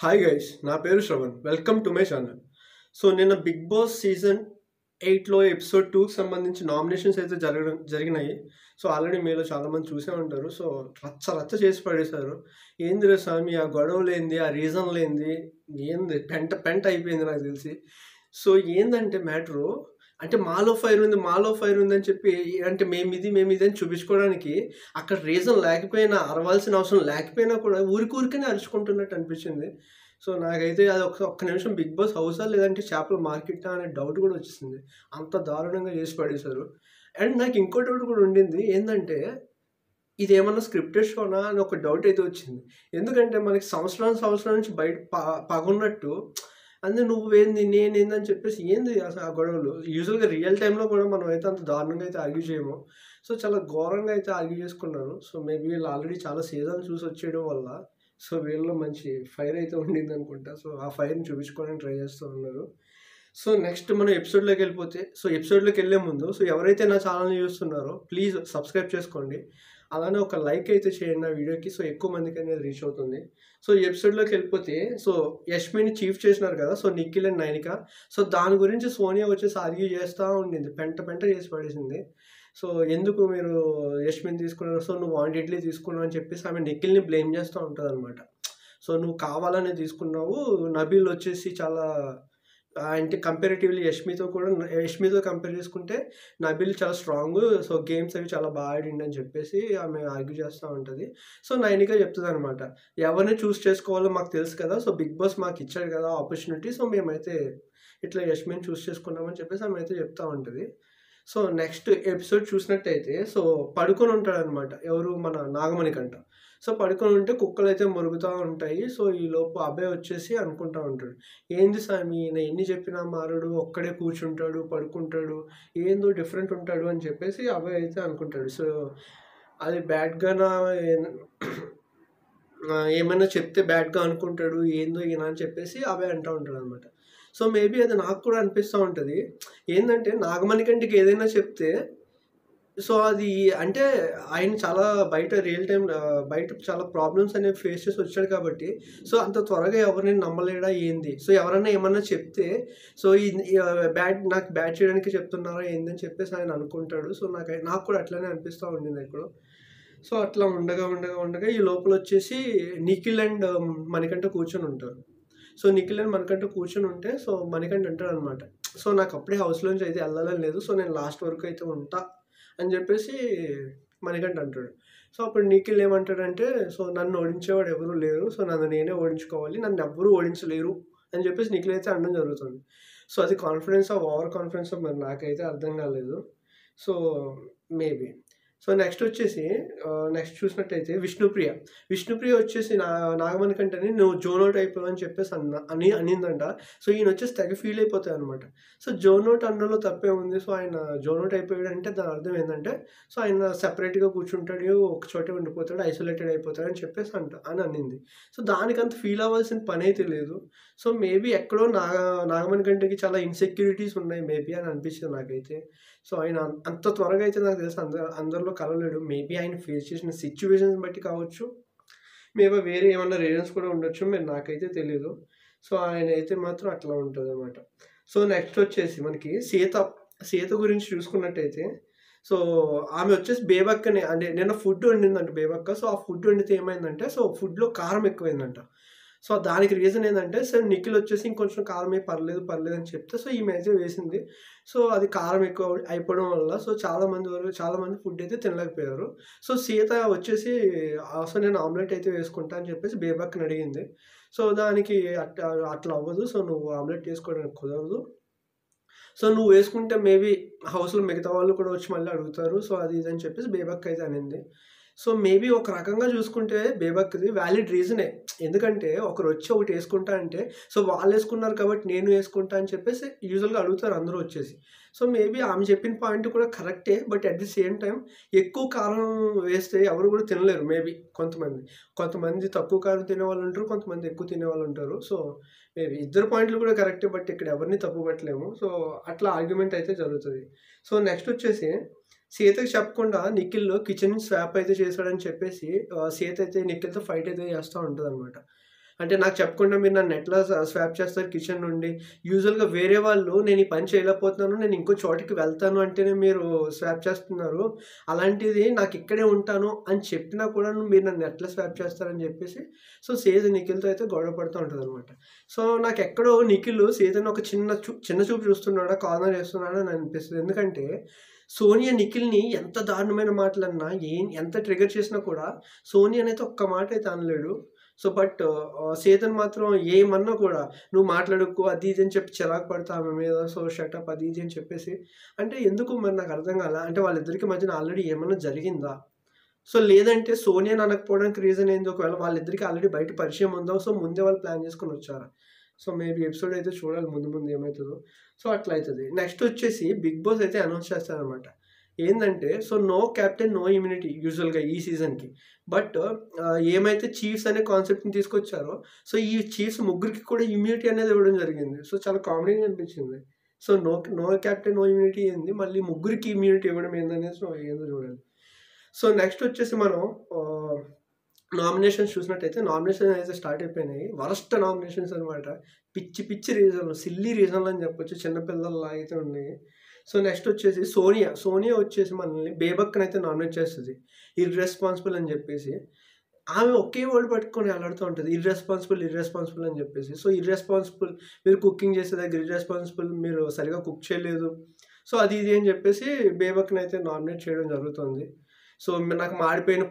Hi guys, నా పేరు Shravan. Welcome to my channel. So నిన్న బిగ్ బాస్ సీజన్ 8లో ఎపిసోడ్ 2కి సంబంధించి నామినేషన్స్ అయితే జరిగినాయి. సో ఆల్రెడీ మీలో చాలామంది చూసే ఉంటారు. సో రచ్చ రచ్చ చేసి పడేశారు. ఏంది రే స్వామి, ఆ గొడవలేంది, ఆ రీజన్లేంది, ఏంది పెంట పెంట అయిపోయింది నాకు తెలిసి. సో ఏందంటే మ్యాటరు, అంటే మాలో ఫైర్ ఉంది అని చెప్పి, అంటే మేము ఇది అని చూపించుకోవడానికి అక్కడ రీజన్ లేకపోయినా, అరవాల్సిన అవసరం లేకపోయినా కూడా ఊరికనే అరుచుకుంటున్నట్టు అనిపించింది. సో నాకైతే అది ఒక్క నిమిషం బిగ్ బాస్ హౌసా లేదంటే చేపల మార్కెటా అనే డౌట్ కూడా వచ్చేసింది. అంత దారుణంగా చేసి పడేశారు. అండ్ నాకు ఇంకో డౌట్ కూడా ఉండింది. ఏందంటే ఇదేమన్నా స్క్రిప్టెడ్ షోనా అని ఒక డౌట్ అయితే వచ్చింది. ఎందుకంటే మనకి సంవత్సరం నుంచి బయట పగున్నట్టు అంటే నువ్వేంది నేనేంది అని చెప్పేసి ఏంది అసలు ఆ గొడవలు. యూజువల్గా రియల్ టైంలో కూడా మనం అయితే అంత దారుణంగా అయితే ఆర్గ్యూ చేయము. సో చాలా ఘోరంగా అయితే ఆర్గ్యూ చేసుకున్నారు. సో మేబీ వీళ్ళు ఆల్రెడీ చాలా సీజన్ చూసి వచ్చేయడం వల్ల సో వీళ్ళలో మంచి ఫైర్ అయితే ఉండింది అనుకుంటా. సో ఆ ఫైర్ని చూపించుకోవడానికి ట్రై చేస్తూ ఉన్నారు. సో నెక్స్ట్ మనం ఎపిసోడ్లోకి వెళ్ళిపోతే, సో ఎపిసోడ్లోకి వెళ్ళే ముందు సో ఎవరైతే నా ఛానల్ని చూస్తున్నారో ప్లీజ్ సబ్స్క్రైబ్ చేసుకోండి. అలానే ఒక లైక్ అయితే చేయండి నా వీడియోకి. సో ఎక్కువ మందికి అనేది రీచ్ అవుతుంది. సో ఈ ఎపిసోడ్లోకి వెళ్ళిపోతే, సో యష్మిని చీఫ్ చేసినారు కదా, so Nikhil and Nainika. So దాని గురించి సోనియా వచ్చేసి ఆర్గ్యూ చేస్తూ ఉండింది, పెంట చేసి పడేసింది. సో ఎందుకు మీరు యష్మిని తీసుకున్నారు, సో నువ్వు వాంటెడ్లీ తీసుకున్నావు అని చెప్పేసి ఆమె నిఖిల్ని బ్లేమ్ చేస్తూ ఉంటుంది అనమాట. సో నువ్వు కావాలనే తీసుకున్నావు. నబీల్ వచ్చేసి చాలా అంటే కంపారిటివ్లీ యష్మితో కంపేర్ చేసుకుంటే నబీల్ చాలా స్ట్రాంగ్. సో గేమ్స్ అవి చాలా బాగా ఆడిండని చెప్పేసి ఆమె ఆర్గ్యూ చేస్తూ ఉంటుంది. సో నైనిక చెప్తుంది అనమాట, ఎవరిని చూస్ చేసుకోవాలో మాకు తెలుసు కదా, సో బిగ్ బాస్ మాకు ఇచ్చాడు కదా ఆపర్చునిటీ, సో మేమైతే ఇట్లా యష్మిని చూస్ చేసుకున్నామని చెప్పేసి ఆమె అయితే చెప్తూ ఉంటుంది. సో నెక్స్ట్ ఎపిసోడ్ చూసినట్టయితే, సో పడుకొని ఉంటాడనమాట ఎవరు, మన నాగమణికంట. సో పడుకొని ఉంటే కుక్కలు అయితే మొరుగుతూ ఉంటాయి. సో ఈలోపు అబ్బాయి వచ్చేసి అనుకుంటా ఉంటాడు, ఏంది సామి నేను ఎన్ని చెప్పినా మారడు, ఒక్కడే కూర్చుంటాడు, పడుకుంటాడు, ఏందో డిఫరెంట్ ఉంటాడు అని చెప్పేసి అబ్బాయి అయితే అనుకుంటాడు. సో అది బ్యాడ్గానా, ఏమైనా చెప్తే బ్యాడ్గా అనుకుంటాడు, ఏందో ఈయన అని చెప్పేసి అబ్బాయి అంటూ ఉంటాడు అనమాట. సో మేబీ అది నాకు కూడా అనిపిస్తూ ఉంటుంది. ఏంటంటే నాగమణికంటికి ఏదైనా చెప్తే, సో అది అంటే ఆయన చాలా బయట చాలా ప్రాబ్లమ్స్ అనేవి ఫేస్ చేసి వచ్చాడు కాబట్టి, సో అంత త్వరగా ఎవరిని నమ్మలేడా ఏంది, సో ఎవరైనా ఏమన్నా చెప్తే సో నాకు బ్యాడ్ చేయడానికి చెప్తున్నారా ఏంది అని చెప్పేసి ఆయన అనుకుంటాడు. సో నాకు కూడా అట్లనే అనిపిస్తూ ఉండింది ఎక్కడో. సో అట్లా ఉండగా ఈ లోపల వచ్చేసి నిఖిల్ అండ్ మణికంఠ కూర్చొని ఉంటారు. సో నిఖిల్ అండ్ మణికంఠ కూర్చొని ఉంటే, సో మణికంఠ అంటాడు అనమాట, సో నాకు అప్పుడే హౌస్లోంచి అయితే వెళ్ళాలని లేదు, సో నేను లాస్ట్ వరకు అయితే ఉంటా అని చెప్పేసి మణికంఠ అంటాడు. సో అప్పుడు నిఖిల్ ఏమంటాడంటే, సో నన్ను ఓడించేవాడు ఎవరు లేరు, సో నన్ను నేనే ఓడించుకోవాలి, నన్ను ఎవ్వరూ ఓడించలేరు అని చెప్పేసి నిఖిల్ అయితే అనడం జరుగుతుంది. సో అది ఓవర్ కాన్ఫిడెన్స్ మరి నాకైతే అర్థం కాలేదు. సో మేబీ సో నెక్స్ట్ చూసినట్టయితే విష్ణుప్రియ వచ్చేసి నాగమణి కంటేనే నువ్వు జోన్ అవుట్ అయిపోయావు అని చెప్పేసి అనిందంట. సో ఈయన వచ్చేసి తెగ ఫీల్ అయిపోతాయి అనమాట. సో జోన్ అవుట్ అనడంలో తప్పే ఉంది. సో ఆయన జోన్ అవుట్ అయిపోయాడు అంటే దాని అర్థం ఏంటంటే, సో ఆయన సెపరేట్గా కూర్చుంటాడు, ఒక చోటే ఉండిపోతాడు, ఐసోలేటెడ్ అయిపోతాడు అని చెప్పేసి అని అనింది. సో దానికంత ఫీల్ అవ్వాల్సిన పని అయితే లేదు. సో మేబీ ఎక్కడో నాగమణి కంటేకి చాలా ఇన్సెక్యూరిటీస్ ఉన్నాయి మేబీ అని అనిపిస్తుంది నాకైతే. సో ఆయన అంత త్వరగా అయితే నాకు తెలిసి అందరిలో కలవలేడు. మేబీ ఆయన ఫేస్ చేసిన సిచ్యువేషన్స్ బట్టి కావచ్చు, మేబీ వేరే ఏమన్నా రీజన్స్ కూడా ఉండొచ్చు, మరి నాకైతే తెలీదు. సో ఆయన అయితే మాత్రం అట్లా ఉంటుంది అనమాట. సో నెక్స్ట్ వచ్చేసి మనకి సీత గురించి చూసుకున్నట్టయితే, సో ఆమె వచ్చేసి బేబక్కని, అంటే నిన్న ఫుడ్ వండిందంట బేబక్క. సో ఆ ఫుడ్ వండితే ఏమైందంటే, సో ఫుడ్లో కారం ఎక్కువైందంట. సో దానికి రీజన్ ఏంటంటే, సో నిఖిల్ వచ్చేసి ఇంకొంచెం కారమే పర్లేదు అని చెప్తే, సో ఈమె అయితే వేసింది. సో అది కారం ఎక్కువ అయిపోవడం వల్ల సో చాలామంది ఫుడ్ అయితే తినలేకపోయారు. సో సీత వచ్చేసి అసలు నేను ఆమ్లెట్ అయితే వేసుకుంటా అని చెప్పేసి బేబక్కని అడిగింది. సో దానికి అట్లా అవ్వదు, సో నువ్వు ఆమ్లెట్ వేసుకోవడానికి కుదరదు, సో నువ్వు వేసుకుంటే మేబీ హౌస్లో మిగతా వాళ్ళు కూడా వచ్చి మళ్ళీ అడుగుతారు, సో అది ఇది అని చెప్పేసి బేబక్క అయితే అనింది. సో మేబీ ఒక రకంగా చూసుకుంటే బేబక్ది వ్యాలిడ్ రీజనే. ఎందుకంటే ఒకరు వచ్చి ఒకటి వేసుకుంటా అంటే, సో వాళ్ళు వేసుకున్నారు కాబట్టి నేను వేసుకుంటా అని చెప్పేసి యూజువల్గా అడుగుతారు అందరూ వచ్చేసి. సో మేబీ ఆమె చెప్పిన పాయింట్ కూడా కరెక్టే, but at the same time ఎక్కువ కారం వేస్తే ఎవరు కూడా తినలేరు. మేబీ కొంతమంది తక్కువ కారం తినేవాళ్ళు ఉంటారు, కొంతమంది ఎక్కువ తినేవాళ్ళు ఉంటారు. సో మేబీ ఇద్దరు పాయింట్లు కూడా కరెక్టే, బట్ ఇక్కడ ఎవరిని తప్పు పెట్టలేము. సో అట్లా ఆర్గ్యుమెంట్ అయితే జరుగుతుంది. సో నెక్స్ట్ వచ్చేసి సీతకి చెప్పకుండా నిఖిల్ కిచెన్ స్వాప్ అయితే చేశాడని చెప్పేసి సీత అయితే నిఖిల్తో ఫైట్ అయితే చేస్తూ ఉంటుంది అనమాట. అంటే నాకు చెప్పకుండా మీరు నన్ను ఎట్లా స్వాప్ చేస్తారు కిచెన్ నుండి? యూజువల్‌గా వేరే వాళ్ళు నేను ఈ పని చేయలేకపోతున్నాను, నేను ఇంకో చోటికి వెళ్తాను అంటేనే మీరు స్వాప్ చేస్తున్నారు. అలాంటిది నాకు ఇక్కడే ఉంటాను అని చెప్పినా కూడా మీరు నన్ను ఎట్లా స్వాప్ చేస్తారని చెప్పేసి సో, సేజ్ నిఖిల్‌తో అయితే గొడవ పడుతూ ఉంటదనమాట. సో, నాకెక్కడో నిఖిల్ సేజ్‌ని ఒక చిన్న చూపు చూస్తున్నాడా, కార్నర్ చేస్తున్నాడా అని అనిపిస్తది. ఎందుకంటే సోనియా నిఖిల్‌ని ఎంత దారుణమైన మాటలన్నా, ఎంత ట్రిగ్గర్ చేసినా కూడా సోనియానైతే ఒక్క మాట అయితే అనలేడు. సో, బట్ సేతన్ మాత్రం ఏమన్నా కూడా "నువ్వు మాట్లాడకు" అది ఇది అని చెప్పి చిరాకు పడతా ఆమె మీద. సో, షటప్ అది ఇది అని చెప్పేసి. అంటే ఎందుకు మరి నాకు అర్థం కాలా. అంటే వాళ్ళిద్దరికి మధ్యన ఆల్రెడీ ఏమన్నా జరిగిందా? సో, లేదంటే సోనియాని అనకపోవడానికి రీజన్ ఏంది? ఒకవేళ వాళ్ళిద్దరికి ఆల్రెడీ బయట పరిచయం ఉందా? సో, ముందే వాళ్ళు ప్లాన్ చేసుకొని వచ్చారా? సో, మేబీ ఎపిసోడ్ అయితే చూడాలి ముందు ముందు ఏమైతదో. సో, అట్లా అయితది. నెక్స్ట్ వచ్చేసి 'బిగ్ బాస్' అయితే అనౌన్స్ చేస్తారనమాట. ఏందంటే so, no captain, no immunity యూజువల్‌గా ఈ సీజన్‌కి. బట్ ఏమైతే చీఫ్స్ అనే కాన్సెప్ట్‌ని తీసుకొచ్చారో, సో, ఈ చీఫ్స్ ముగ్గురికి కూడా ఇమ్యూనిటీ అనేది ఇవ్వడం జరిగింది. సో, చాలా కామెడీగా అనిపించింది. So, no captain, no immunity ఏంది? మళ్ళీ ముగ్గురికి ఇమ్యూనిటీ ఇవ్వడం ఏందనేది సో, ఏందో చూడాలి. సో, నెక్స్ట్ వచ్చేసి మనం నామినేషన్స్ చూసినట్టయితే నామినేషన్స్ అయితే స్టార్ట్ అయిపోయినాయి. వరస్ట్ నామినేషన్స్ అనమాట. పిచ్చి పిచ్చి రీజన్‌లు, సిల్లీ రీజన్‌లు అని చెప్పొచ్చు. చిన్న పిల్లల్లా అయితే ఉన్నాయి. సో, నెక్స్ట్ వచ్చేసి సోనియా వచ్చేసి మనల్ని బేబక్కనైతే నామినేట్ చేస్తది. ఇర్రెస్పాన్సిబుల్ అని చెప్పేసి. ఆమె ఒకే వర్డ్ పట్టుకొని ఎలాడుతూ ఉంటది. ఇర్రెస్పాన్సిబుల్ అని చెప్పేసి. సో, ఇర్రెస్పాన్సిబుల్ మీరు కుకింగ్ చేసే దగ్గర ఇర్రెస్పాన్సిబుల్ మీరు సరిగ్గా కుక్ చేయలేదు. సో, అది ఇది అని చెప్పేసి బేబక్కనైతే నామినేట్ చేయడం జరుగుతుంది. సో, నాకు మాడిపోయిన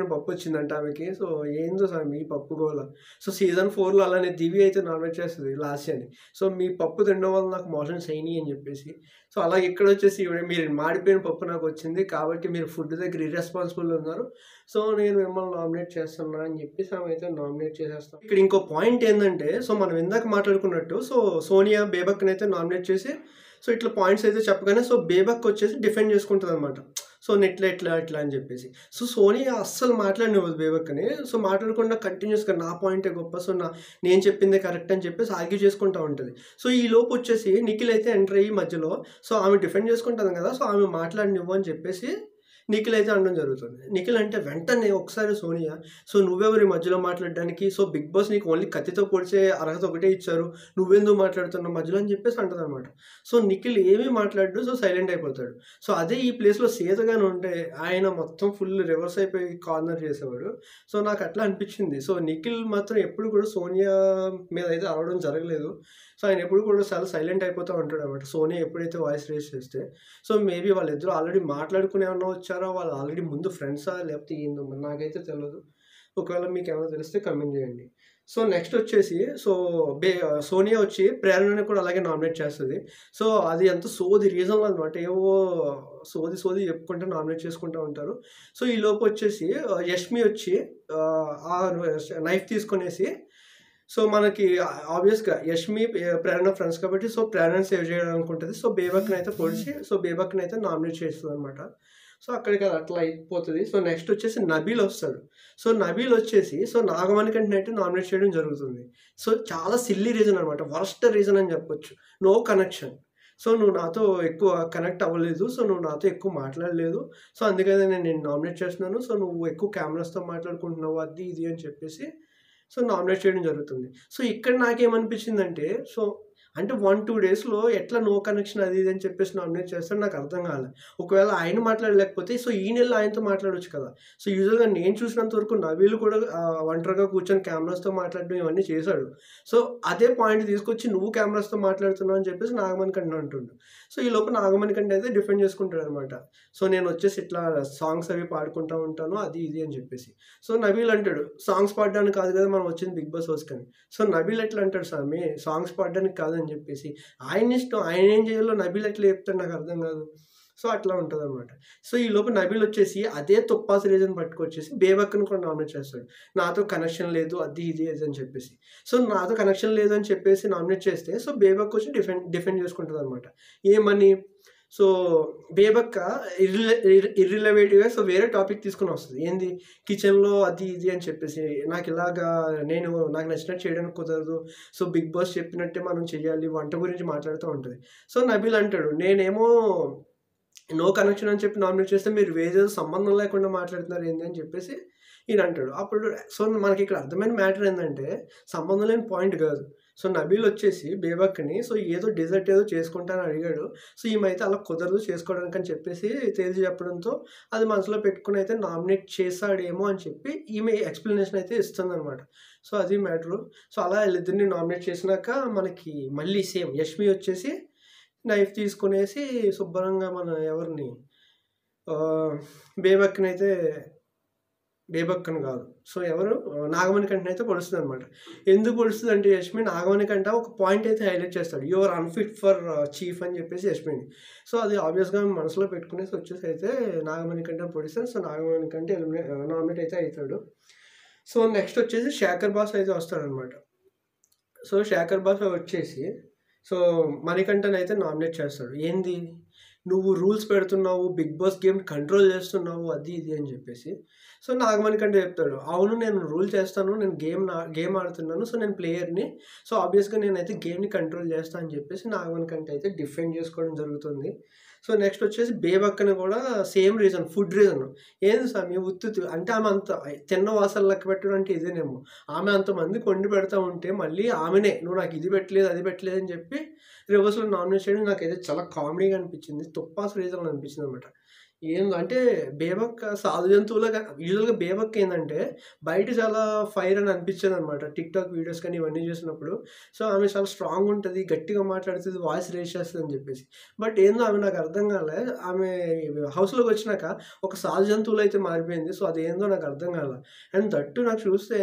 పప్పు వచ్చిందంట ఆమెకి. సో, ఏందో సామి ఈ పప్పు గోల. సో, సీజన్ 4లో అలానే దివి అయితే నామినేట్ చేస్తది లాస్యాని. సో, మీ పప్పు తినడం వల్ల నాకు మోషన్స్ అయినియి అని చెప్పేసి. సో, అలాగే ఇక్కడొచ్చేసి ఈవిడ మీరు మాడిపోయిన పప్పు నాకొచ్చింది. కాబట్టి మీరు ఫుడ్ దగ్గర ఇర్రెస్పాన్సిబుల్ ఉన్నారు. సో, నేను మిమ్మల్ని నామినేట్ చేస్తున్నా అని చెప్పేసి ఆమె అయితే నామినేట్ చేసేస్తాం. ఇక్కడ ఇంకో పాయింట్ ఏందంటే సో, మనం ఇందాక మాట్లాడుకున్నట్టు సో, సోనియా బేబక్కనైతే నామినేట్ చేసి సో, ఇట్లా పాయింట్స్ అయితే చెప్పగానే సో, బేబక్ వచ్చేసి డిఫెండ్ చేసుకుంటదనమాట. సో, ఇట్లా అని చెప్పేసి. సో, సోనియా అస్సలు మాట్లాడనివ్వదు బేబక్కని. సో, మాట్లాడకుండా కంటిన్యూస్‌గా నా పాయింటే గొప్ప. సో, నేను చెప్పిందే కరెక్ట్ అని చెప్పేసి ఆర్గ్యూ చేసుకుంటా ఉంటది. సో, ఈలోపు వచ్చేసి నిఖిల్ అయితే ఎంటర్ అయ్యి మధ్యలో సో, ఆమె డిఫెండ్ చేసుకుంటది కదా! సో, ఆమె మాట్లాడనివ్వు అని చెప్పేసి నిఖిల్ అయితే అనడం జరుగుతుంది. నిఖిల్ అంటే వెంటనే ఒకసారి సోనియా సో, నువ్వెవరు ఈ మధ్యలో మాట్లాడడానికి? సో, 'బిగ్ బాస్' నీకు ఓన్లీ కత్తితో పొడిచే అర్హత ఒకటే ఇచ్చారు. నువ్వెందుకు మాట్లాడుతున్నావు మధ్యలో అని చెప్పేసి అంటదనమాట. సో, నిఖిల్ ఏమీ మాట్లాడడు. సో, సైలెంట్ అయిపోతాడు. సో, అదే ఈ ప్లేస్‌లో సీత గాని ఉంటే ఆయన మొత్తం ఫుల్ రివర్స్ అయిపోయి కార్నర్ చేసేవాడు. సో, నాకు అట్లా అనిపించింది. సో, నిఖిల్ మాత్రం ఎప్పుడు కూడా సోనియా మీద అయితే అరవడం జరగలేదు. సో, ఆయన ఎప్పుడు కూడా చాలా సైలెంట్ అయిపోతూ ఉంటాడనమాట. సోనియా ఎప్పుడైతే వాయిస్ రేజ్ చేస్తే. సో, మేబీ వాళ్ళిద్దరూ ఆల్రెడీ మాట్లాడుకుని ఏమన్నా వచ్చారా? వాళ్ళు ఆల్రెడీ ముందు ఫ్రెండ్సా? లేకపోతే ఏందో మరి నాకైతే తెలవదు. ఒకవేళ మీకేమైనా తెలిస్తే కామెంట్ చేయండి. సో, నెక్స్ట్ వచ్చేసి సో, సోనియా వచ్చి ప్రేరణని కూడా అలాగే నామినేట్ చేస్తది. సో, అది అంత సోది రీజన్‌లు అనమాట. ఏవో సోది చెప్పుకుంటూ నామినేట్ చేసుకుంటూ ఉంటారు. సో, ఈలోపు వచ్చేసి యష్మి వచ్చి ఆ నైఫ్ తీసుకొనేసి సో, మనకి ఆబ్వియస్‌గా యష్మి, ప్రేరణ ఫ్రెండ్స్ కాబట్టి సో, ప్రేరణని సేవ్ చేయాలనుకుంటది. సో, బేబక్‌నైతే పొడిచి సో, బేబక్‌నైతే నామినేట్ చేస్తదనమాట. సో, అక్కడికి అది అట్లా అయిపోతది. సో, నెక్స్ట్ వచ్చేసి నబీల్ వస్తాడు. సో, నబీల్ వచ్చేసి సో, నాగమణికంటనైతే నామినేట్ చేయడం జరుగుతుంది. సో, చాలా సిల్లీ రీజన్ అనమాట. వరస్ట్ రీజన్ అని చెప్పొచ్చు. No connection. సో, నువ్వు నాతో ఎక్కువ కనెక్ట్ అవ్వలేదు. సో, నువ్వు నాతో ఎక్కువ మాట్లాడలేదు. సో, అందుకనే నేను నిన్ను నామినేట్ చేస్తున్నాను. సో, నువ్వు ఎక్కువ కెమెరాస్‌తో మాట్లాడుకుంటున్నావు అది ఇది అని చెప్పేసి సో, నామినేట్ చేయడం జరుగుతుంది. సో, ఇక్కడ నాకేమనిపించిందంటే సో, అంటే 1, 2 డేస్‌లో ఎట్లా నో కనెక్షన్ అది ఇది అని చెప్పేసి నామినేట్ చేస్తాడో నాకు అర్థం కాలే. ఒకవేళ ఆయన మాట్లాడలేకపోతే సో, ఈయనెళ్లి ఆయనతో మాట్లాడొచ్చు కదా! సో, యూజువల్‌గా నేను చూసినంత వరకు నబీల్ కూడా ఒంటరిగా కూర్చొని కెమెరాస్‌తో మాట్లాడడం ఇవన్నీ చేశాడు. సో, అదే పాయింట్ తీసుకొచ్చి నువ్వు కెమెరాస్‌తో మాట్లాడుతున్నావు అని చెప్పేసి నాగమణికంట అంటుండు. సో, ఈలోపు నాగమణికంట అయితే డిఫెండ్ చేసుకుంటాడనమాట. సో, నేనొచ్చేసి ఇట్లా సాంగ్స్ అవి పాడుకుంటా ఉంటాను అది ఇది అని చెప్పేసి. సో, నబీల్ అంటాడు సాంగ్స్ పాడడానికి కాదు కదా మనం వచ్చింది 'బిగ్ బాస్' హౌస్‌కని. సో, నబీల్ ఎట్లా అంటాడు సామి సాంగ్స్ పాడడానికి కాదని చెప్పేసి. ఆయన ఇష్టం. ఆయన ఏం చేయాలో నబీల్ ఎట్లా చెప్తాడు నాకు అర్థం కాదు. సో, అట్లా ఉంటదనమాట. సో, ఈలోపు నబీల్ వచ్చేసి అదే తుప్పాస్ రీజన్ పట్టుకొచ్చేసి బేబక్కని కూడా నామినేట్ చేస్తాడు. నాతో కనెక్షన్ లేదు అది ఇది అని చెప్పేసి. సో, నాతో కనెక్షన్ లేదు అని చెప్పేసి నామినేట్ చేస్తే సో, బేబక్ వచ్చి డిఫెండ్ చేసుకుంటదనమాట. ఏమని? సో, బేబక్క ఇర్రిలవేటివ్‌గా సో, వేరే టాపిక్ తీసుకొని వస్తది. ఏంది? కిచెన్‌లో అది ఇది అని చెప్పేసి. నాకు నచ్చినట్టు చేయడానికి కుదరదు. సో, 'బిగ్ బాస్' చెప్పినట్టే మనం చెయ్యాలి. వంట గురించి మాట్లాడుతూ ఉంటది. సో, నబీల్ అంటాడు నేనేమో నో కనెక్షన్ అని చెప్పి నామినేట్ చేస్తే మీరు వేరేదో సంబంధం లేకుండా మాట్లాడుతున్నారు ఏంది అని చెప్పేసి ఈయన అంటాడు. అప్పుడు సో, మనకి ఇక్కడ అర్థమైన మ్యాటర్ ఏందంటే, సంబంధం లేని పాయింట్ కాదు. సో, నబీల్ వచ్చేసి బేబక్‌ని సో, ఏదో డెజర్ట్ ఏదో చేసుకుంటా అని అడిగాడు. సో, ఈమె అయితే అలా కుదరదు చేసుకోవడానికి అని చెప్పేసి తేల్చి చెప్పడంతో, అది మనసులో పెట్టుకొని అయితే నామినేట్ చేశాడేమో అని చెప్పి ఈమె ఎక్స్‌ప్లనేషన్ అయితే ఇస్తుందనమాట. సో, అది మ్యాటరు. సో, అలా వీళ్ళిద్దరిని నామినేట్ చేసినాక మనకి మళ్ళీ సేమ్ యష్మి వచ్చేసి నైఫ్ తీసుకొనేసి శుభ్రంగా మన ఎవరిని బేబక్‌నైతే బేబక్కని కాదు. సో, ఎవరు నాగమణికంటనైతే పొడుస్తదనమాట. ఎందుకు పొడుస్తదంటే యష్మి నాగమణికంట ఒక పాయింట్ అయితే హైలైట్ చేస్తాడు. You are unfit for chief అని చెప్పేసి యష్మిని. సో, అది ఆబ్వియస్‌గా మనసులో పెట్టుకునేసి వచ్చేసి అయితే నాగమణికంటని పొడుస్తాడు. సో, నాగమణికంట నామినేట్ అయితే అయితాడు. సో, నెక్స్ట్ వచ్చేసి శేఖర్ బాషా అయితే వస్తాడనమాట. సో, శేఖర్ బాషా వచ్చేసి సో, మణికంఠనైతే నామినేట్ చేస్తాడు. ఏంది నువ్వు రూల్స్ పెడుతున్నావు, బిగ్ బాస్ గేమ్ కంట్రోల్ చేస్తున్నావు అది ఇది అని చెప్పేసి. సో, నాగమణికంఠ చెప్తాడు. అవును నేను రూల్ చేస్తాను. నేను గేమ్ ఆడుతున్నాను. సో, నేను ప్లేయర్‌ని. సో, ఆబ్వియస్‌గా నేనైతే గేమ్‌ని కంట్రోల్ చేస్తా అని చెప్పేసి నాగమణికంఠ అయితే డిఫెండ్ చేసుకోవడం జరుగుతుంది. సో, నెక్స్ట్ వచ్చేసి బేబక్కని కూడా సేమ్ రీజన్, ఫుడ్ రీజన్. ఏంది స్వామి ఉత్తుత్తి అంటే ఆమె అంత తిన్న వాసాలు లెక్క పెట్టడం అంటే ఇదేనేమో. ఆమె అంతమందికి వండి పెడతా ఉంటే మళ్ళీ ఆమెనే నువ్వు నాకు ఇది పెట్టలేదు, అది పెట్టలేదు అని చెప్పి రివర్స్‌లో నామినేట్ చేయడం నాకైతే చాలా కామెడీగా అనిపించింది. తుప్పాస్ రీజన్ అనిపించిందనమాట. అంటే బేబక్క సాధు జంతువులాగా యూజువల్‌గా బేబక్క ఏందంటే బయట చాలా ఫైర్ అని అనిపించేదనమాట. టిక్‌టాక్ వీడియోస్ కానీ ఇవన్నీ చూసినప్పుడు. సో, ఆమె చాలా స్ట్రాంగ్ ఉంటది, గట్టిగా మాట్లాడుతది, వాయిస్ రేజ్ చేస్తదని చెప్పేసి. బట్ ఏందో ఆమె నాకు అర్థం కాలే. ఆమె హౌస్‌లోకి వచ్చినాక ఒక సాధు జంతువులైతే మారిపోయింది. సో, అదేందో నాకు అర్థం కాలే. అండ్ దట్టు నాకు చూస్తే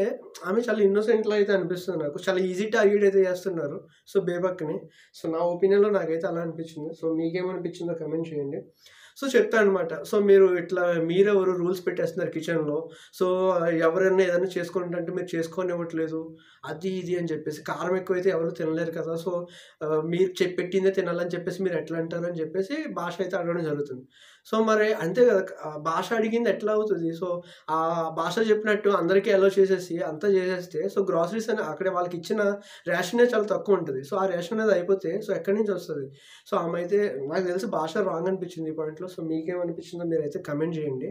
ఆమె చాలా ఇన్నోసెంట్‌లా అయితే అనిపిస్తుంది నాకు. చాలా ఈజీ టార్గెట్ అయితే చేస్తున్నారు. సో, బేబక్‌ని. సో, నా ఒపీనియన్‌లో నాకైతే అలా అనిపించింది. సో, మీకేమనిపించిందో కామెంట్ చేయండి. సో, చెప్తా అనమాట. సో, మీరు ఇట్లా మీరెవరు రూల్స్ పెట్టేస్తున్నారు కిచెన్‌లో. సో, ఎవరైనా ఏదైనా చేసుకుంటుంటే మీరు చేసుకోనివ్వట్లేదు. అది ఇది అని చెప్పేసి. కారం ఎక్కువైతే ఎవరు తినలేరు కదా! సో, మీరు పెట్టిందే తినాలని చెప్పేసి మీరు ఎట్లా అంటారు అని చెప్పేసి భాష అయితే అడగడం జరుగుతుంది. సో, మరి అంతే కదా! భాష అడిగింది ఎట్లా అవుతది? సో, భాష చెప్పినట్టు అందరికీ అలో చేసేసి అంతా చేసేస్తే సో, గ్రోసరీస్ అని అక్కడ వాళ్ళకిచ్చిన రేషనే చాలా తక్కువ ఉంటది. సో, ఆ రేషన్ అనేది అయిపోతే సో, ఎక్కడి నుంచి వస్తది? సో, ఆమె అయితే నాకు తెలిసి భాష రాంగ్ అనిపించింది ఈ పాయింట్‌లో. సో, మీకేమనిపించిందో మీరైతే కామెంట్ చేయండి.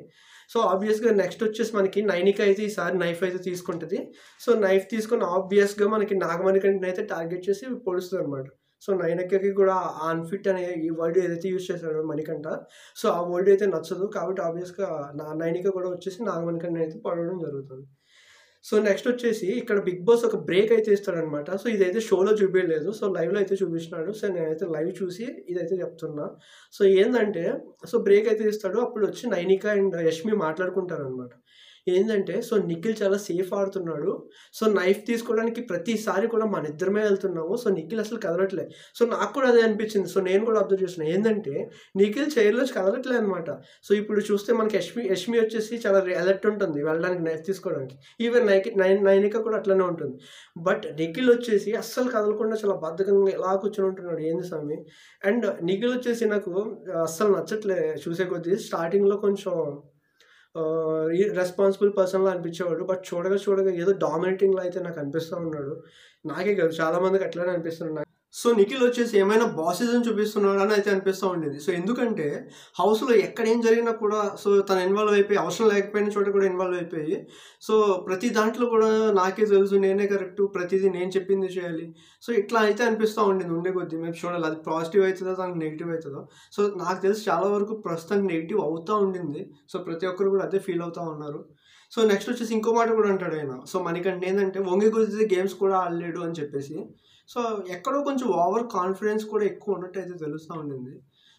సో, ఆబ్వియస్‌గా నెక్స్ట్ వచ్చేసి మనకి నైనిక అయితే ఈసారి నైఫ్ అయితే తీసుకుంటది. సో, నైఫ్ తీసుకొని ఆబ్వియస్‌గా మనకి నాగమణికంటనైతే టార్గెట్ చేసి పొడుస్తదనమాట. సో, నైనికకి కూడా అన్‌ఫిట్ అనే ఈ వర్డ్ ఏదైతే యూజ్ చేశాడో మణికంఠ, సో, ఆ వర్డ్ అయితే నచ్చదు. కాబట్టి ఆబ్వియస్‌గా నైనిక కూడా వచ్చేసి నాగమణికంటనైతే పొడవడం జరుగుతుంది. సో, నెక్స్ట్ వచ్చేసి ఇక్కడ బిగ్ బాస్ ఒక బ్రేక్ అయితే ఇస్తాడనమాట. సో, ఇదైతే షోలో చూపియలేదు. సో, లైవ్‌లో అయితే చూపించినాడు. సో, నేనైతే లైవ్ చూసి ఇదైతే చెప్తున్నా. సో, ఏందంటే సో, బ్రేక్ అయితే ఇస్తాడు. అప్పుడు వచ్చి నైనిక అండ్ యష్మి మాట్లాడుకుంటారనమాట. ఏందంటే సో, నిఖిల్ చాలా సేఫ్ ఆడుతున్నాడు. సో, నైఫ్ తీసుకోవడానికి ప్రతిసారి కూడా మనిద్దరమే వెళ్తున్నాము. సో, నిఖిల్ అసలు కదలట్లే. సో, నాకు కూడా అదే అనిపించింది. సో, నేను కూడా అబ్జర్వ్ చేస్తున్నా. ఏందంటే నిఖిల్ చైర్‌లోంచి కదలట్లే అనమాట. సో, ఇప్పుడు చూస్తే మనకి యష్మి వచ్చేసి చాలా అలర్ట్ ఉంటుంది వెళ్ళడానికి నైఫ్ తీసుకోవడానికి. ఈవెన్ నైనిక కూడా అట్లనే ఉంటుంది. బట్ నిఖిల్ వచ్చేసి అస్సలు కదలకుండా చాలా బద్ధకంగా ఇలా కూర్చొని ఉంటున్నాడు. ఏంది స్వామి? అండ్ నిఖిల్ వచ్చేసి నాకు అస్సలు నచ్చట్లే చూసే కొద్దీ. స్టార్టింగ్‌లో కొంచెం రెస్పాన్సిబుల్ పర్సన్‌లా అనిపించేవాడు. బట్ చూడగా ఏదో డామినేటింగ్‌లా అయితే నాకు అనిపిస్తా ఉన్నాడు. నాకే కాదు చాలా మందికి అట్లనే అనిపిస్తున్నాడు. సో, నిఖిల్ వచ్చేసి ఏమైనా బాసిజం చూపిస్తున్నాడు అని అయితే అనిపిస్తూ ఉండేది. సో, ఎందుకంటే హౌస్‌లో ఎక్కడ ఏం జరిగినా కూడా సో, తను ఇన్వాల్వ్ అయిపోయి అవసరం లేకపోయిన చోట కూడా ఇన్వాల్వ్ అయిపోయి సో, ప్రతి దాంట్లో కూడా నాకే తెలుసు, నేనే కరెక్టు, ప్రతిదీ నేను చెప్పింది చేయాలి. సో, ఇట్లా అయితే అనిపిస్తూ ఉండింది ఉండే కొద్దీ. మేము చూడాలి అది పాజిటివ్ అవుతుందో తనకు నెగిటివ్ అవుతుందో. సో, నాకు తెలిసి చాలా వరకు ప్రస్తుతానికి నెగిటివ్ అవుతూ ఉండింది. సో, ప్రతి ఒక్కరు కూడా అదే ఫీల్ అవుతూ ఉన్నారు. సో, నెక్స్ట్ వచ్చేసి ఇంకో మాట కూడా అంటాడు ఆయన. సో, మణికంఠ ఏందంటే వంగి కుదిరితే గేమ్స్ కూడా ఆడలేడు అని చెప్పేసి. సో, ఎక్కడో కొంచెం ఓవర్ కాన్ఫిడెన్స్ కూడా ఎక్కువ ఉన్నట్టయితే తెలుస్తూ ఉండింది.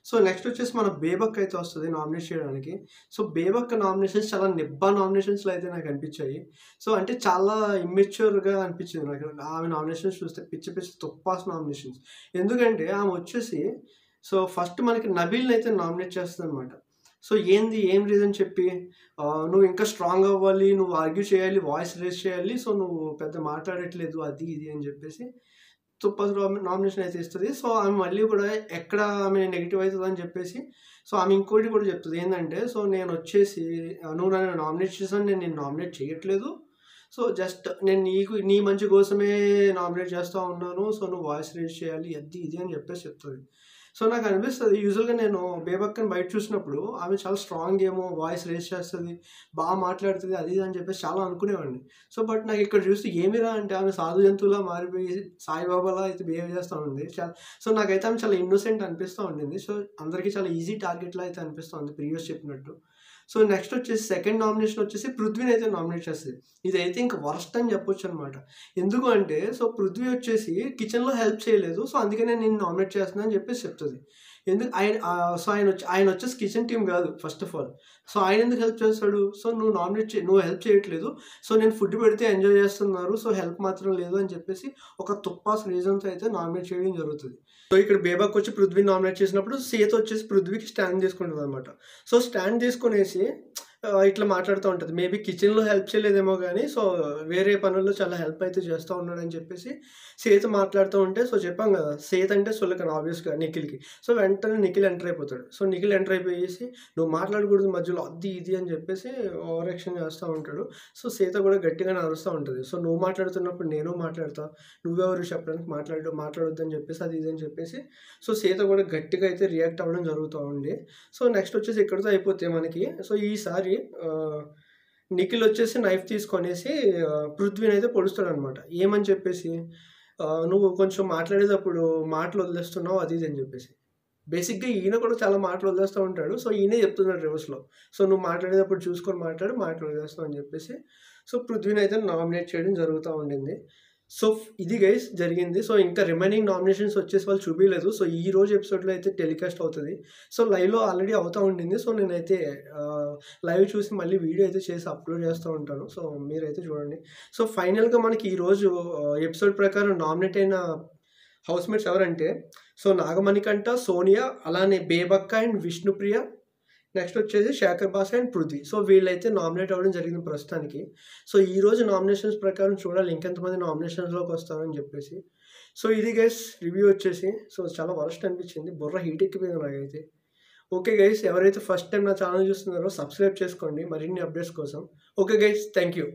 సో, నెక్స్ట్ వచ్చేసి మన బేబక్ అయితే వస్తది నామినేట్ చేయడానికి. సో, బేబక్ నామినేషన్స్ చాలా నిబ్బా నామినేషన్స్‌లో అయితే నాకు అనిపించాయి. సో, అంటే చాలా ఇమ్మెచ్యూర్‌గా అనిపించింది నాకు. ఆమె నామినేషన్స్ చూస్తే పిచ్చి తుప్పాస్ నామినేషన్స్. ఎందుకంటే ఆమె వచ్చేసి సో, ఫస్ట్ మనకి నబీల్‌ని అయితే నామినేట్ చేస్తదనమాట. సో, ఏం రీజన్ చెప్పి నువ్వు ఇంకా స్ట్రాంగ్ అవ్వాలి, నువ్వు ఆర్గ్యూ చేయాలి, వాయిస్ రేజ్ చేయాలి. సో, నువ్వు పెద్ద మాట్లాడట్లేదు అది ఇది అని చెప్పేసి తుప్పస్ నామినేషన్ అయితే ఇస్తది. సో, ఆమె మళ్ళీ కూడా ఎక్కడ ఆమె నెగెటివ్ అవుతదని చెప్పేసి సో, ఆమె ఇంకోటి కూడా చెప్తది. ఏందంటే సో, నేనొచ్చేసి నువ్వు నన్ను నామినేట్ చేసావు. నేను నిన్ను నామినేట్ చేయట్లేదు. సో, జస్ట్ నేను నీ మంచి కోసమే నామినేట్ చేస్తా ఉన్నాను. సో, నువ్వు వాయిస్ రేజ్ చేయాలి అది ఇది అని చెప్పేసి చెప్తది. సో నాకు అనిపిస్తుంది యూజువల్గా నేను బేబక్కని బయట చూసినప్పుడు ఆమె చాలా స్ట్రాంగ్ ఏమో, వాయిస్ రేస్ చేస్తుంది, బాగా మాట్లాడుతుంది, అది ఇది అని చెప్పేసి చాలా అనుకునేవాడిని. సో బట్ నాకు ఇక్కడ చూస్తే ఏమిరా అంటే ఆమె సాధు జంతువులా మారిపోయి సాయిబాబాలా అయితే బిహేవ్ చేస్తూ ఉంది. సో నాకైతే ఆమె చాలా ఇన్నోసెంట్ అనిపిస్తూ ఉండింది. సో అందరికీ చాలా ఈజీ టార్గెట్లా అయితే అనిపిస్తుంది ప్రీవియస్ చెప్పినట్టు. సో నెక్స్ట్ వచ్చేసి సెకండ్ నామినేషన్ వచ్చేసి పృథ్వీని అయితే నామినేట్ చేస్తుంది. ఇదైతే ఇంకా వర్స్ట్ అని చెప్పొచ్చు అనమాట. ఎందుకు అంటే సో పృథ్వీ వచ్చేసి కిచెన్లో హెల్ప్ చేయలేదు, సో అందుకనే నేను నామినేట్ చేస్తున్నాను అని చెప్పేసి చెప్తుంది. ఎందుకు సో ఆయన వచ్చేసి కిచెన్ టీమ్ కాదు ఫస్ట్ ఆఫ్ ఆల్. సో ఆయన ఎందుకు హెల్ప్ చేస్తాడు? సో నువ్వు హెల్ప్ చేయట్లేదు, సో నేను ఫుడ్ పెడితే ఎంజాయ్ చేస్తున్నారు, సో హెల్ప్ మాత్రం లేదు అని చెప్పేసి ఒక తుప్పాస్ రీజన్తో అయితే నామినేట్ చేయడం జరుగుతుంది. సో ఇక్కడ బేబాక్ వచ్చి పృథ్వీని నామినేట్ చేసినప్పుడు సీత వచ్చేసి పృథ్వీకి స్టాండ్ తీసుకుంటుంది అనమాట. సో స్టాండ్ తీసుకునేసి ఇట్లా మాట్లాడుతూ ఉంటుంది. మేబీ కిచెన్లో హెల్ప్ చేయలేదేమో కానీ సో వేరే పనుల్లో చాలా హెల్ప్ అయితే చేస్తూ ఉన్నాడని చెప్పేసి సీత మాట్లాడుతూ ఉంటే, సో చెప్పాం కదా సీత అంటే సులకన ఆబ్వియస్గా నిఖిల్కి. సో వెంటనే నిఖిల్ ఎంటర్ అయిపోతాడు. సో నిఖిల్ ఎంటర్ అయిపోయేసి నువ్వు మాట్లాడకూడదు మధ్యలో అది ఇది అని చెప్పేసి ఓవర్ యాక్షన్ చేస్తూ ఉంటాడు. సో సీత కూడా గట్టిగానే అరుస్తూ ఉంటుంది. సో నువ్వు మాట్లాడుతున్నప్పుడు నేను మాట్లాడతా, నువ్వెవరు చెప్పడానికి మాట్లాడొద్దు అని చెప్పేసి అది ఇది అని చెప్పేసి సో సీత కూడా గట్టిగా అయితే రియాక్ట్ అవ్వడం జరుగుతూ ఉంది. సో నెక్స్ట్ వచ్చేసి ఇక్కడితో అయిపోతే మనకి సో ఈసారి నిఖిల్ వచ్చేసి నైఫ్ తీసుకొనేసి పృథ్వీని అయితే పొడుస్తాడు అనమాట. ఏమని చెప్పేసి నువ్వు కొంచెం మాట్లాడేటప్పుడు మాటలు వదిలేస్తున్నావు అది ఇది అని చెప్పేసి. బేసిక్గా ఈయన కూడా చాలా మాటలు వదిలేస్తూ ఉంటాడు. సో ఈయనే చెప్తున్నాడు రివర్స్లో, సో నువ్వు మాట్లాడేటప్పుడు చూసుకొని మాటలు వదిలేస్తావు అని చెప్పేసి సో పృథ్వీని అయితే నామినేట్ చేయడం జరుగుతూ ఉండింది. సో ఇది గైస్ జరిగింది. సో ఇంకా రిమైనింగ్ నామినేషన్స్ వచ్చేసి వాళ్ళు చూపించలేదు. సో ఈ రోజు ఎపిసోడ్లో అయితే టెలికాస్ట్ అవుతుంది. సో లైవ్లో ఆల్రెడీ అవుతూ ఉండింది. సో నేనైతే లైవ్ చూసి మళ్ళీ వీడియో అయితే చేసి అప్లోడ్ చేస్తూ ఉంటాను. సో మీరైతే చూడండి. సో ఫైనల్గా మనకి ఈరోజు ఎపిసోడ్ ప్రకారం నామినేట్ అయిన హౌస్మేట్స్ ఎవరంటే సో నాగమణికంఠ, సోనియా, అలానే బేబక్క అండ్ విష్ణుప్రియ, నెక్స్ట్ వచ్చేసి శేఖర్ భాష అండ్ పృథ్వీ. సో వీళ్ళైతే నామినేట్ అవ్వడం జరిగింది ప్రస్తుతానికి. సో ఈరోజు నామినేషన్స్ ప్రకారం చూడాలి ఇంకెంతమంది నామినేషన్స్లోకి వస్తారని చెప్పేసి. సో ఇది గైస్ రివ్యూ వచ్చేసి సో చాలా వరస్ట్ అనిపించింది, బుర్ర హీట్ ఎక్కిపోయింది నాకైతే. ఓకే గైస్, ఎవరైతే ఫస్ట్ టైం నా ఛానల్ చూస్తున్నారో సబ్స్క్రైబ్ చేసుకోండి మరిన్ని అప్డేట్స్ కోసం. Okay guys, thank you.